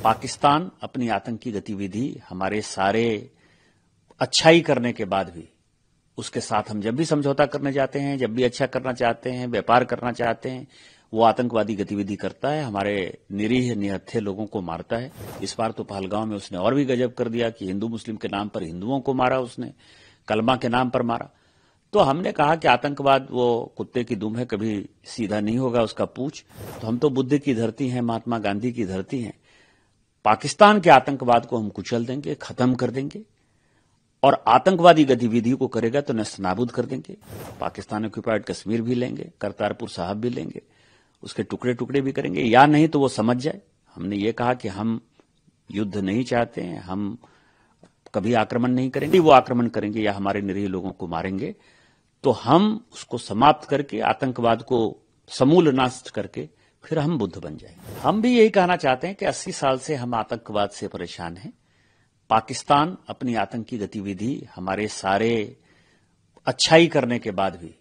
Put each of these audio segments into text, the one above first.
पाकिस्तान अपनी आतंकी गतिविधि हमारे सारे अच्छाई करने के बाद भी उसके साथ हम जब भी समझौता करने जाते हैं, जब भी अच्छा करना चाहते हैं, व्यापार करना चाहते हैं, वो आतंकवादी गतिविधि करता है, हमारे निरीह निहत्थे लोगों को मारता है। इस बार तो पहलगांव में उसने और भी गजब कर दिया कि हिंदू मुस्लिम के नाम पर हिंदुओं को मारा, उसने कलमा के नाम पर मारा। तो हमने कहा कि आतंकवाद वो कुत्ते की दुम है, कभी सीधा नहीं होगा उसका पूछ। तो हम तो बुद्ध की धरती हैं, महात्मा गांधी की धरती हैं। पाकिस्तान के आतंकवाद को हम कुचल देंगे, खत्म कर देंगे, और आतंकवादी गतिविधि को करेगा तो नस्तनाबूद कर देंगे। पाकिस्तान ऑक्युपाइड कश्मीर भी लेंगे, करतारपुर साहब भी लेंगे, उसके टुकड़े टुकड़े भी करेंगे, या नहीं तो वो समझ जाए। हमने ये कहा कि हम युद्ध नहीं चाहते हैं, हम कभी आक्रमण नहीं करेंगे। वो आक्रमण करेंगे या हमारे निरीह लोगों को मारेंगे तो हम उसको समाप्त करके, आतंकवाद को समूल नाश करके फिर हम बुद्ध बन जाएंगे। हम भी यही कहना चाहते हैं कि 80 साल से हम आतंकवाद से परेशान हैं। पाकिस्तान अपनी आतंकी गतिविधि हमारे सारे अच्छाई करने के बाद भी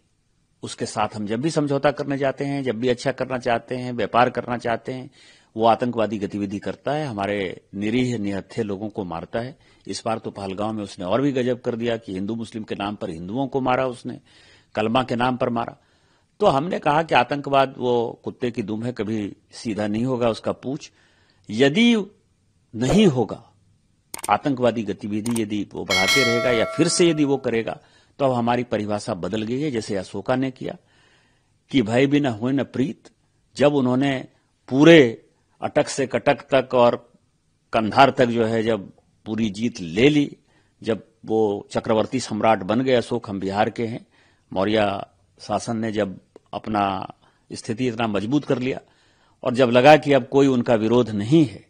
उसके साथ हम जब भी समझौता करने जाते हैं, जब भी अच्छा करना चाहते हैं, व्यापार करना चाहते हैं, वो आतंकवादी गतिविधि करता है, हमारे निरीह निहत्थे लोगों को मारता है। इस बार तो पहलगांव में उसने और भी गजब कर दिया कि हिंदू मुस्लिम के नाम पर हिंदुओं को मारा, उसने कलमा के नाम पर मारा। तो हमने कहा कि आतंकवाद वो कुत्ते की दुम है, कभी सीधा नहीं होगा उसका पूछ। यदि नहीं होगा, आतंकवादी गतिविधि यदि वो बढ़ाते रहेगा या फिर से यदि वो करेगा, तो अब हमारी परिभाषा बदल गई है, जैसे अशोका ने किया कि भय भी न हुए न प्रीत। जब उन्होंने पूरे अटक से कटक तक और कंधार तक जो है जब पूरी जीत ले ली, जब वो चक्रवर्ती सम्राट बन गए अशोक, हम बिहार के हैं, मौर्य शासन ने जब अपना स्थिति इतना मजबूत कर लिया और जब लगा कि अब कोई उनका विरोध नहीं है,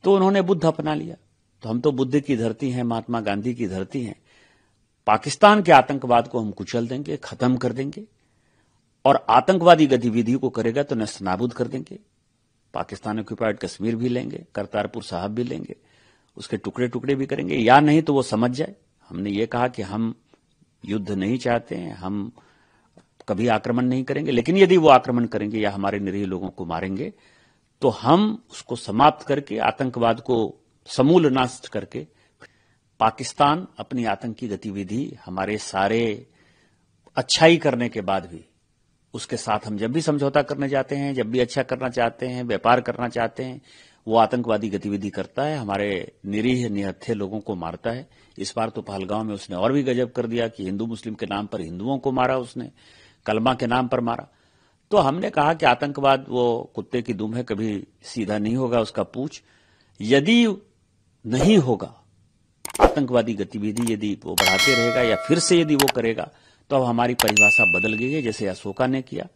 तो उन्होंने बुद्ध अपना लिया। तो हम तो बुद्ध की धरती हैं, महात्मा गांधी की धरती हैं। पाकिस्तान के आतंकवाद को हम कुचल देंगे, खत्म कर देंगे, और आतंकवादी गतिविधि को करेगा तो नस्तनाबूद कर देंगे। पाकिस्तान ऑक्युपाइड कश्मीर भी लेंगे, करतारपुर साहब भी लेंगे, उसके टुकड़े टुकड़े भी करेंगे, या नहीं तो वो समझ जाए। हमने ये कहा कि हम युद्ध नहीं चाहते हैं, हम कभी आक्रमण नहीं करेंगे, लेकिन यदि वो आक्रमण करेंगे या हमारे निरीह लोगों को मारेंगे तो हम उसको समाप्त करके, आतंकवाद को समूल नाश करके। पाकिस्तान अपनी आतंकी गतिविधि हमारे सारे अच्छाई करने के बाद भी उसके साथ हम जब भी समझौता करने जाते हैं, जब भी अच्छा करना चाहते हैं, व्यापार करना चाहते हैं, वो आतंकवादी गतिविधि करता है, हमारे निरीह निहत्थे लोगों को मारता है। इस बार तो पहलगांव में उसने और भी गजब कर दिया कि हिंदू मुस्लिम के नाम पर हिंदुओं को मारा, उसने कलमा के नाम पर मारा। तो हमने कहा कि आतंकवाद वो कुत्ते की दुम है, कभी सीधा नहीं होगा उसका पूछ। यदि नहीं होगा, आतंकवादी गतिविधि यदि वो बढ़ाते रहेगा या फिर से यदि वो करेगा, तो अब हमारी परिभाषा बदल गई है, जैसे अशोका ने किया